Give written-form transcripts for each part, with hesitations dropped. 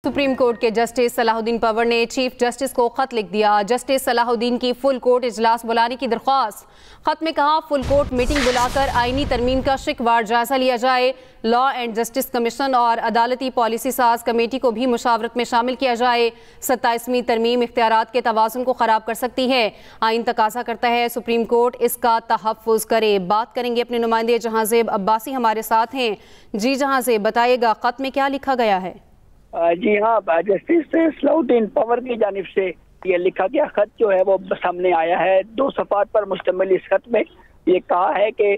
Supreme court के justice Salahuddin Panwar ने chief justice को खत लिख दिया। जस्टिस सलाहुद्दीन की फुल कोर्ट इजलास बुलाने की दरख्वास्त। खत में कहा, फुल कोर्ट मीटिंग बुलाकर आईनी तरमीम का शिकवार जायजा लिया जाए। लॉ एंड जस्टिस कमीशन और अदालती पॉलिसी साज कमेटी को भी मुशावरत में शामिल किया जाए। 27वीं तरमीम इख्तियारात के तवाज़ुन को ख़राब कर सकती है। आइन तकाजा करता है सुप्रीम कोर्ट इसका तहफ़्फ़ुज़ करे। बात करेंगे अपने नुमाइंदे जहांज़ेब अब्बासी हमारे साथ हैं। जी जहांज़ेब, बताइएगा खत में क्या लिखा गया है? जी हाँ, जस्टिस सलाहुद्दीन पंवर की जानिब से ये लिखा गया खत जो है वो सामने आया है। 2 सफ़ात पर मुश्तमिल इस खत में ये कहा है कि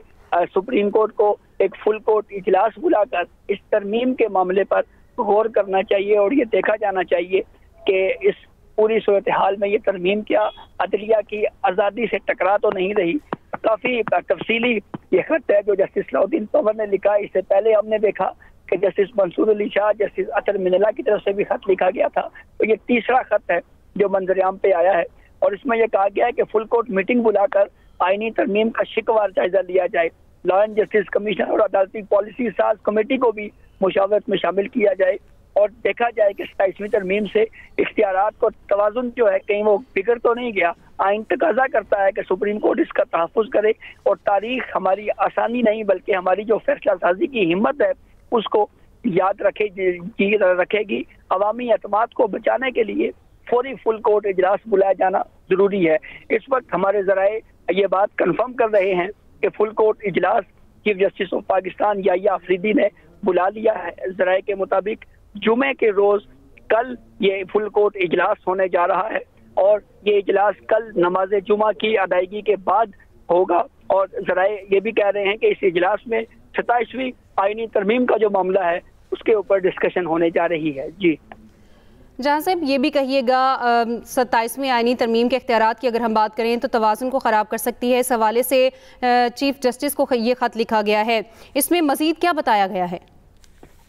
सुप्रीम कोर्ट को एक फुल कोर्ट इजलास बुलाकर इस तरमीम के मामले पर गौर करना चाहिए और ये देखा जाना चाहिए कि इस पूरी सूरत हाल में ये तरमीम क्या अदलिया की आज़ादी से टकरा तो नहीं रही। काफ़ी तफसीली ये खत है जो जस्टिस सलाहुद्दीन पंवर ने लिखा। इससे पहले हमने देखा कि जस्टिस मंसूर अली शाह, जस्टिस अतर मिनला की तरफ से भी खत लिखा गया था। तो ये तीसरा खत है जो मंजरेआम पे आया है और इसमें यह कहा गया है कि फुल कोर्ट मीटिंग बुलाकर आईनी तरमीम का शिकवार जायजा लिया जाए। लॉ एंड जस्टिस कमीशन और अदालती पॉलिसी साज कमेटी को भी मुशावरत में शामिल किया जाए और देखा जाए कि 27वीं तरमीम से इख्तियारात को तवाज़ुन जो है कहीं वो बिगड़ तो नहीं गया। आइन तकाजा करता है कि सुप्रीम कोर्ट इसका तहफ़्फ़ुज़ करे और तारीख हमारी आसानी नहीं बल्कि हमारी जो फैसला साजी की हिम्मत है उसको याद रखेगी। अवामी एतमाद को बचाने के लिए फौरी फुल कोर्ट इजलास बुलाया जाना जरूरी है। इस वक्त हमारे ज़राए ये बात कंफर्म कर रहे हैं कि फुल कोर्ट इजलास chief justice of Pakistan Yahya Afridi ने बुला लिया है। ज़राए के मुताबिक जुमे के रोज कल ये फुल कोर्ट इजलास होने जा रहा है और ये इजलास कल नमाज जुमा की अदायगी के बाद होगा। और ज़राए ये भी कह रहे हैं कि इस इजलास में 27वीं आईनी तरमीम का जो मामला है उसके ऊपर डिस्कशन होने जा रही है। जी जहाँ साहब, ये भी कहिएगा 27वीं आईनी तरमीम के इख्तियारात की अगर हम बात करें तो तवाज़ुन को ख़राब कर सकती है। इस हवाले से चीफ जस्टिस को ये ख़त लिखा गया है, इसमें मज़ीद क्या बताया गया है?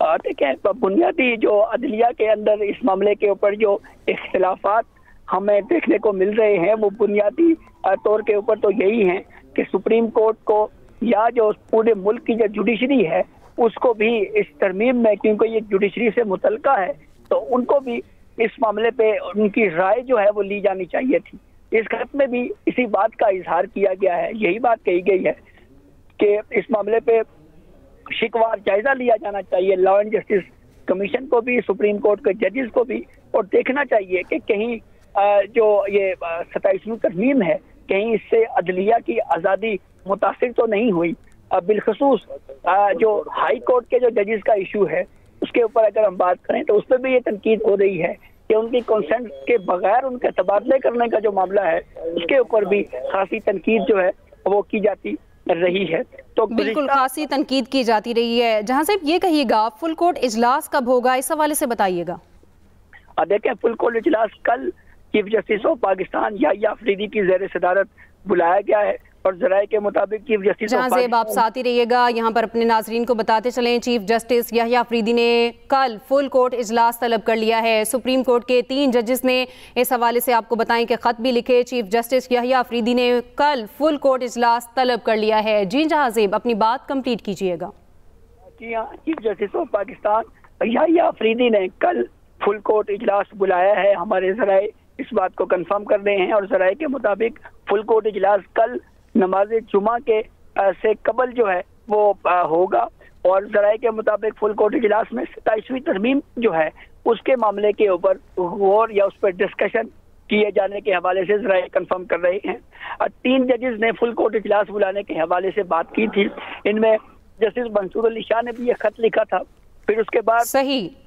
देखिए, बुनियादी जो अदलिया के अंदर इस मामले के ऊपर जो इख्तिलाफात हमें देखने को मिल रहे हैं वो बुनियादी तौर के ऊपर तो यही हैं कि सुप्रीम कोर्ट को या जो पूरे मुल्क की जो जुडिशरी है उसको भी इस तरमीम में, क्योंकि ये जुडिशरी से मुतल्लिका है, तो उनको भी इस मामले पे उनकी राय जो है वो ली जानी चाहिए थी। इस खत में भी इसी बात का इजहार किया गया है। यही बात कही गई है कि इस मामले पे शिकवार जायजा लिया जाना चाहिए लॉ एंड जस्टिस कमीशन को भी, सुप्रीम कोर्ट के जजेस को भी, और देखना चाहिए कि कहीं जो ये 27वीं तरमीम है कहीं इससे अदलिया की आज़ादी मुतासिर तो नहीं हुई। बिलखसूस जो हाई कोर्ट के जो जजेस का इशू है उसके ऊपर अगर हम बात करें तो उस पर भी ये तनकीद हो रही है कि उनकी कंसेंट के बगैर उनके तबादले करने का जो मामला है उसके ऊपर भी खासी तनकीद जो है वो की जाती रही है। तो बिल्कुल खासी तनकीद की जाती रही है। जहां से ये कहिएगा फुल कोर्ट इजलास कब होगा, इस हवाले से बताइएगा। देखें, फुल कोर्ट इजलास कल chief justice of Pakistan Yahya Afridi की ज़ेर सदारत बुलाया गया है और ज़राए के मुताबिक चीफ जस्टिस जहांज़ेब आप साथ ही रहिएगा, यहाँ पर अपने नाजरीन को बताते चलें चीफ जस्टिस याहिया अफरीदी ने कल फुल कोर्ट इजलास तलब कर लिया है। सुप्रीम कोर्ट के 3 जजेस ने इस हवाले से आपको बताएं कि खत भी लिखे। चीफ जस्टिस याहिया अफरीदी ने कल फुल कोर्ट इजलास तलब कर लिया है। जी जहांज़ेब, अपनी बात कंप्लीट कीजिएगा। जी हाँ, chief justice of Pakistan Yahya Afridi ने कल फुल कोर्ट इजलास बुलाया है। हमारे ज़राए इस बात को कंफर्म कर रहे हैं और ज़राए के मुताबिक फुल कोर्ट इजलास कल नमाज जुमा के से कबल जो है वो होगा और ज़राए के मुताबिक फुल कोर्ट इजलास में 27वीं तरमीम जो है उसके मामले के ऊपर गौर या उस पर डिस्कशन किए जाने के हवाले से ज़राए कंफर्म कर रहे हैं। 3 जजेस ने फुल कोर्ट इजलास बुलाने के हवाले से बात की थी। इनमें जस्टिस मंसूर अली शाह ने भी ये खत लिखा था। फिर उसके बाद सही